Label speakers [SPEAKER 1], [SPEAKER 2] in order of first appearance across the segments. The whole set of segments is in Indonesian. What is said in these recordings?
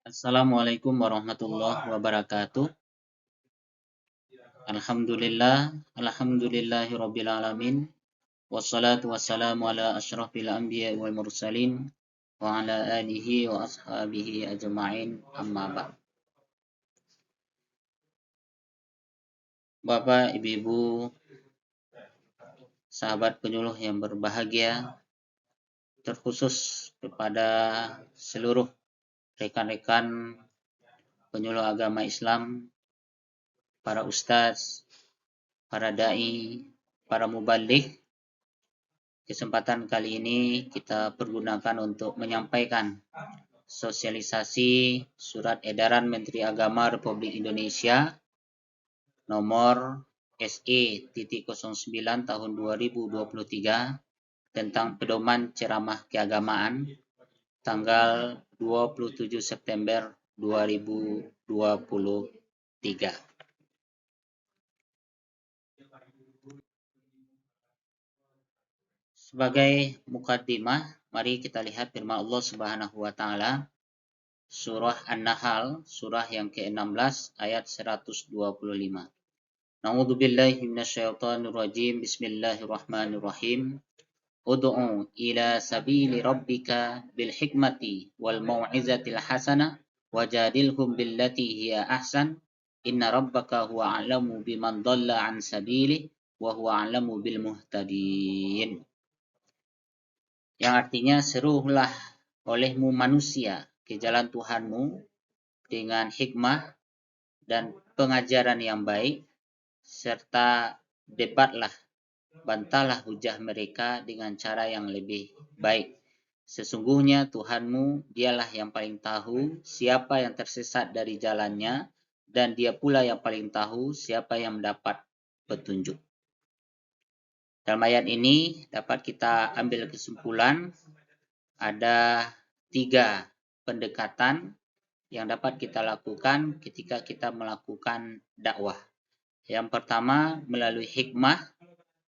[SPEAKER 1] Assalamualaikum warahmatullahi wabarakatuh. Alhamdulillah, alhamdulillahirabbil alamin. Wassalatu wassalamu ala asyrafil anbiya wal mursalin wa ala alihi wa ashabihi ajma'in. Amma ba'd. Bapak, Ibu, sahabat penyuluh yang berbahagia, terkhusus kepada seluruh rekan-rekan penyuluh agama Islam, para ustaz, para dai, para mubaligh. Kesempatan kali ini kita pergunakan untuk menyampaikan sosialisasi Surat Edaran Menteri Agama Republik Indonesia nomor SE.09 tahun 2023 tentang pedoman ceramah keagamaan tanggal 27 September 2023. Sebagai mukaddimah, mari kita lihat firman Allah Subhanahu wa taala surah An-Nahl, surah yang ke-16 ayat 125. Na'udzubillahi minasyaitonir rajim. Bismillahirrahmanirrahim. Ud'u ila sabili rabbika bil hikmati wal mau'izatil hasanah wajadilhum billati hiya ahsan. Inna rabbaka huwa a'lamu biman dhalla an sabilihi wa huwa a'lamu bil muhtadin. Yang artinya, serulah olehmu manusia ke jalan Tuhanmu dengan hikmah dan pengajaran yang baik, serta debatlah, bantahlah hujah mereka dengan cara yang lebih baik. Sesungguhnya Tuhanmu, dialah yang paling tahu siapa yang tersesat dari jalannya, dan dia pula yang paling tahu siapa yang mendapat petunjuk. Dalam ayat ini dapat kita ambil kesimpulan ada 3 pendekatan yang dapat kita lakukan ketika kita melakukan dakwah. Yang pertama melalui hikmah,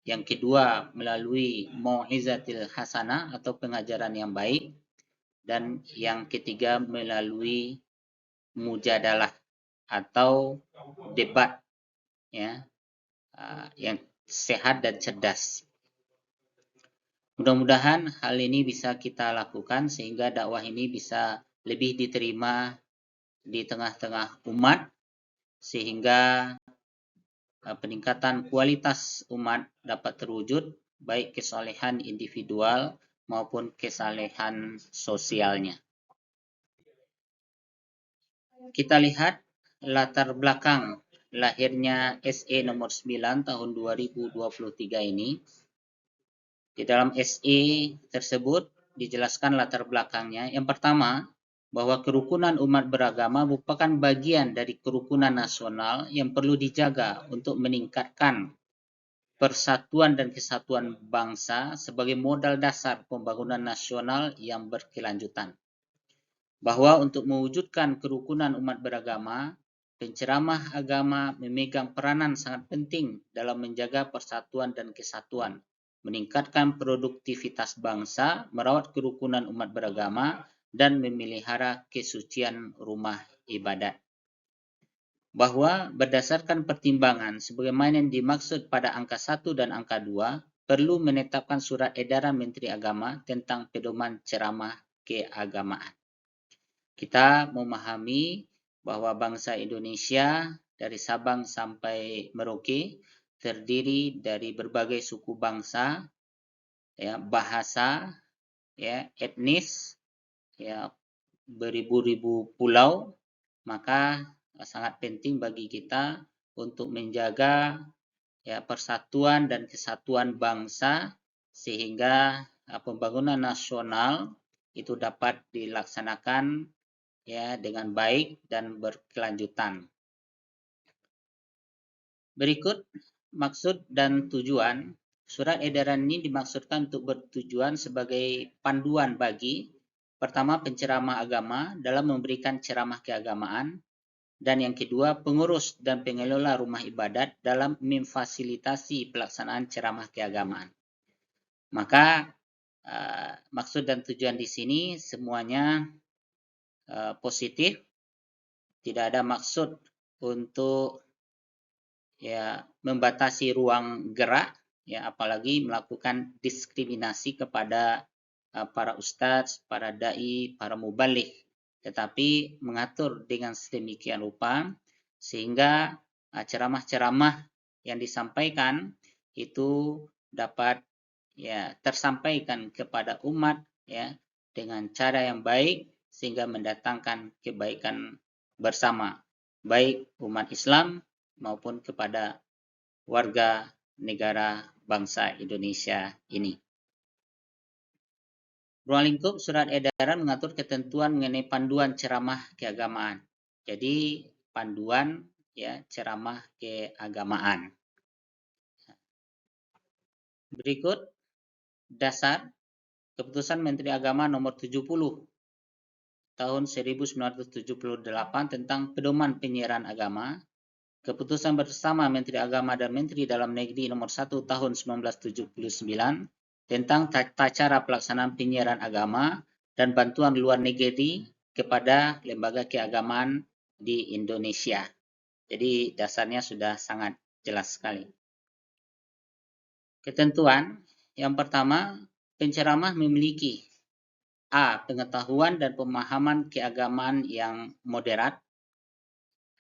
[SPEAKER 1] yang kedua melalui mau'izatil hasanah atau pengajaran yang baik, dan yang ketiga melalui mujadalah atau debat, ya, yang sehat dan cerdas. Mudah-mudahan hal ini bisa kita lakukan sehingga dakwah ini bisa lebih diterima di tengah-tengah umat, sehingga peningkatan kualitas umat dapat terwujud, baik kesalehan individual maupun kesalehan sosialnya. Kita lihat latar belakang lahirnya SE nomor 9 tahun 2023 ini. Di dalam SE tersebut dijelaskan latar belakangnya. Yang pertama, bahwa kerukunan umat beragama merupakan bagian dari kerukunan nasional yang perlu dijaga untuk meningkatkan persatuan dan kesatuan bangsa sebagai modal dasar pembangunan nasional yang berkelanjutan. Bahwa untuk mewujudkan kerukunan umat beragama, penceramah agama memegang peranan sangat penting dalam menjaga persatuan dan kesatuan, meningkatkan produktivitas bangsa, merawat kerukunan umat beragama, dan memelihara kesucian rumah ibadat. Bahwa berdasarkan pertimbangan sebagaimana yang dimaksud pada angka 1 dan angka 2, perlu menetapkan surat edaran Menteri Agama tentang pedoman ceramah keagamaan. Kita memahami bahwa bangsa Indonesia dari Sabang sampai Merauke terdiri dari berbagai suku bangsa, ya, bahasa, ya, etnis, ya, beribu-ribu pulau. Maka sangat penting bagi kita untuk menjaga, ya, persatuan dan kesatuan bangsa sehingga pembangunan nasional itu dapat dilaksanakan, ya, dengan baik dan berkelanjutan. Berikut maksud dan tujuan. Surat edaran ini dimaksudkan untuk bertujuan sebagai panduan bagi, pertama, penceramah agama dalam memberikan ceramah keagamaan, dan yang kedua, pengurus dan pengelola rumah ibadat dalam memfasilitasi pelaksanaan ceramah keagamaan. Maka maksud dan tujuan di sini semuanya positif, tidak ada maksud untuk ya membatasi ruang gerak, ya apalagi melakukan diskriminasi kepada para ustadz, para dai, para mubalik, tetapi mengatur dengan sedemikian rupa sehingga ceramah-ceramah yang disampaikan itu dapat ya tersampaikan kepada umat ya dengan cara yang baik sehingga mendatangkan kebaikan bersama, baik umat Islam maupun kepada warga negara bangsa Indonesia ini. Ruang lingkup surat edaran mengatur ketentuan mengenai panduan ceramah keagamaan. Jadi panduan ya ceramah keagamaan. Berikut dasar Keputusan Menteri Agama Nomor 70 tahun 1978 tentang pedoman penyiaran agama, Keputusan Bersama Menteri Agama dan Menteri Dalam Negeri Nomor 1 tahun 1979 tentang tata cara pelaksanaan penyiaran agama dan bantuan luar negeri kepada lembaga keagamaan di Indonesia. Jadi dasarnya sudah sangat jelas sekali. Ketentuan yang pertama, penceramah memiliki A. Pengetahuan dan pemahaman keagamaan yang moderat,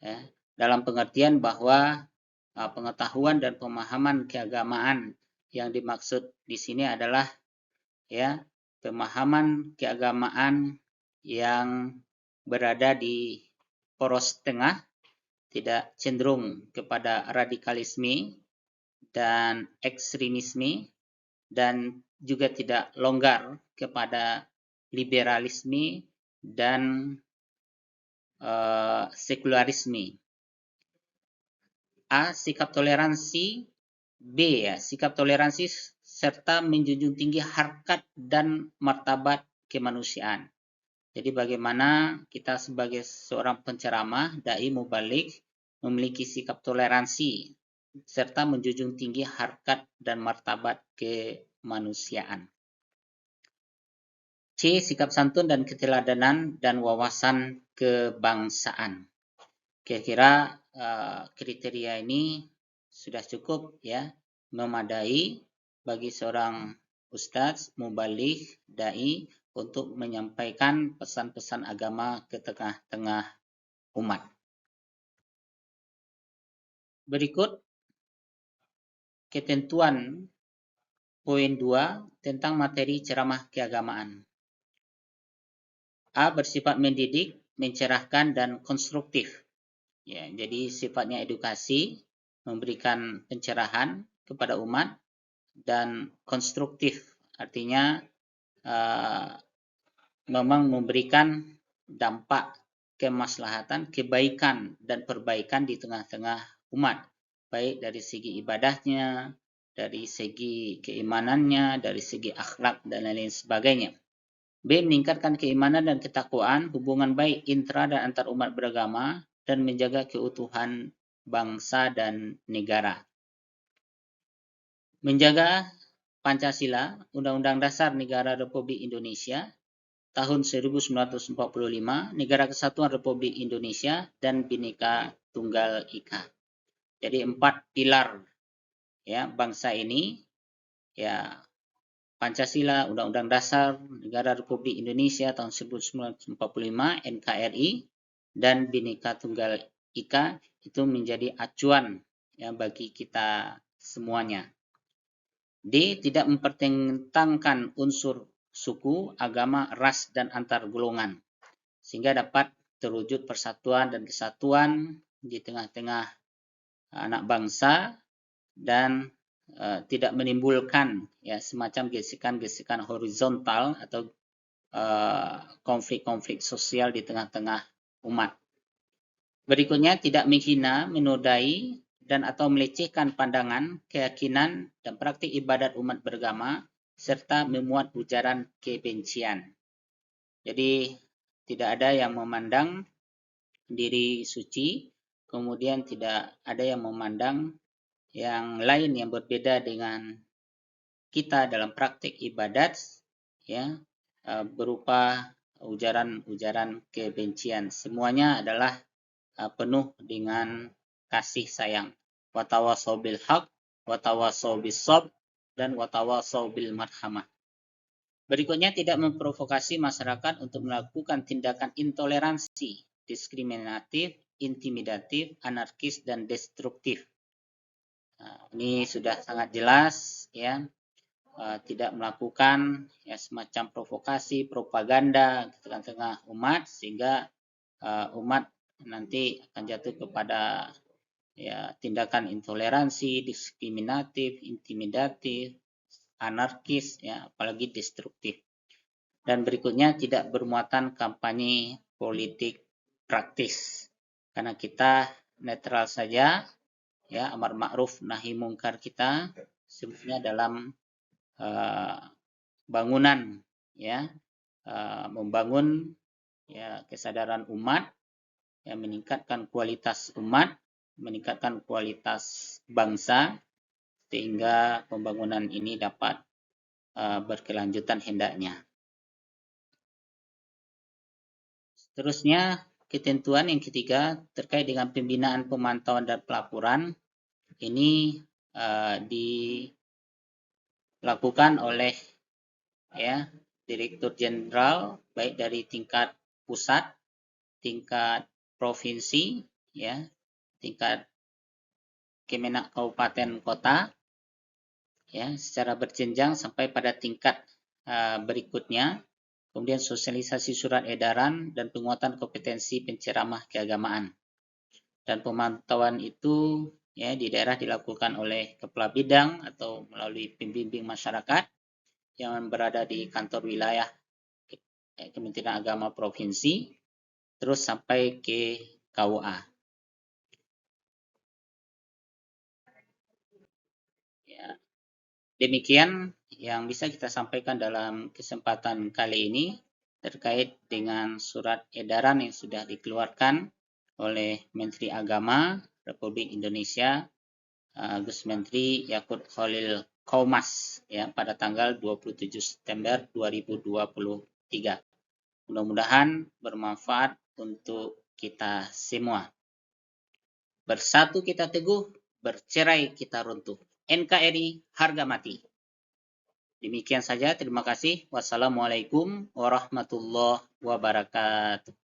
[SPEAKER 1] ya, dalam pengertian bahwa pengetahuan dan pemahaman keagamaan yang dimaksud di sini adalah ya pemahaman keagamaan yang berada di poros tengah, tidak cenderung kepada radikalisme dan ekstremisme, dan juga tidak longgar kepada liberalisme dan sekularisme. A. Sikap toleransi. B. Sikap toleransi serta menjunjung tinggi harkat dan martabat kemanusiaan. Jadi bagaimana kita sebagai seorang penceramah, dai mubalik, memiliki sikap toleransi serta menjunjung tinggi harkat dan martabat kemanusiaan. C. Sikap santun dan keteladanan dan wawasan kebangsaan. Kira-kira kriteria ini sudah cukup ya, memadai bagi seorang ustadz, mubalik, dai untuk menyampaikan pesan-pesan agama ke tengah-tengah umat. Berikut ketentuan poin 2 tentang materi ceramah keagamaan. A. Bersifat mendidik, mencerahkan, dan konstruktif. Ya, jadi sifatnya edukasi, memberikan pencerahan kepada umat, dan konstruktif, artinya memang memberikan dampak kemaslahatan, kebaikan, dan perbaikan di tengah-tengah umat, baik dari segi ibadahnya, dari segi keimanannya, dari segi akhlak, dan lain-lain sebagainya. B. Meningkatkan keimanan dan ketakwaan, hubungan baik intra dan antar umat beragama, dan menjaga keutuhan bangsa dan negara. Menjaga Pancasila, Undang-Undang Dasar Negara Republik Indonesia tahun 1945, Negara Kesatuan Republik Indonesia, dan Bhinneka Tunggal Ika. Jadi 4 pilar ya bangsa ini, ya Pancasila, Undang-Undang Dasar Negara Republik Indonesia tahun 1945, NKRI, dan Bhinneka Tunggal Ika itu menjadi acuan ya bagi kita semuanya. D. Tidak mempertentangkan unsur suku, agama, ras, dan antar golongan, sehingga dapat terwujud persatuan dan kesatuan di tengah-tengah anak bangsa dan tidak menimbulkan ya semacam gesekan-gesekan horizontal atau konflik-konflik sosial di tengah-tengah umat. Berikutnya, tidak menghina, menodai, dan atau melecehkan pandangan, keyakinan, dan praktik ibadat umat beragama, serta memuat ujaran kebencian. Jadi, tidak ada yang memandang diri suci, kemudian tidak ada yang memandang yang lain yang berbeda dengan kita dalam praktik ibadat, ya, berupa ujaran-ujaran kebencian. Semuanya adalah penuh dengan kasih sayang. Watawasau bil haq, watawasau bis sabr, dan watawasau bil marhamah. Berikutnya, tidak memprovokasi masyarakat untuk melakukan tindakan intoleransi, diskriminatif, intimidatif, anarkis, dan destruktif. Nah, ini sudah sangat jelas, ya. Tidak melakukan ya semacam provokasi, propaganda di tengah-tengah umat, sehingga umat nanti akan jatuh kepada ya tindakan intoleransi, diskriminatif, intimidatif, anarkis, ya apalagi destruktif. Dan berikutnya, tidak bermuatan kampanye politik praktis, karena kita netral saja, ya amar ma'ruf nahi mungkar kita sebetulnya dalam bangunan, ya membangun ya kesadaran umat, ya meningkatkan kualitas umat, meningkatkan kualitas bangsa, sehingga pembangunan ini dapat berkelanjutan hendaknya. Seterusnya, ketentuan yang ketiga terkait dengan pembinaan, pemantauan, dan pelaporan. Ini dilakukan oleh ya Direktur Jenderal, baik dari tingkat pusat, tingkat provinsi, ya tingkat Kemenak kabupaten kota, ya secara berjenjang sampai pada tingkat berikutnya. Kemudian sosialisasi surat edaran dan penguatan kompetensi penceramah keagamaan. Dan pemantauan itu ya di daerah dilakukan oleh kepala bidang atau melalui pembimbing masyarakat yang berada di kantor wilayah Kementerian Agama Provinsi, terus sampai ke KUA. Ya, demikian yang bisa kita sampaikan dalam kesempatan kali ini terkait dengan surat edaran yang sudah dikeluarkan oleh Menteri Agama Republik Indonesia, Gus Menteri Yakut Khalil Qaumas, ya pada tanggal 27 September 2023. Mudah-mudahan bermanfaat untuk kita semua. Bersatu kita teguh, bercerai kita runtuh. NKRI harga mati. Demikian saja, terima kasih. Wassalamualaikum warahmatullahi wabarakatuh.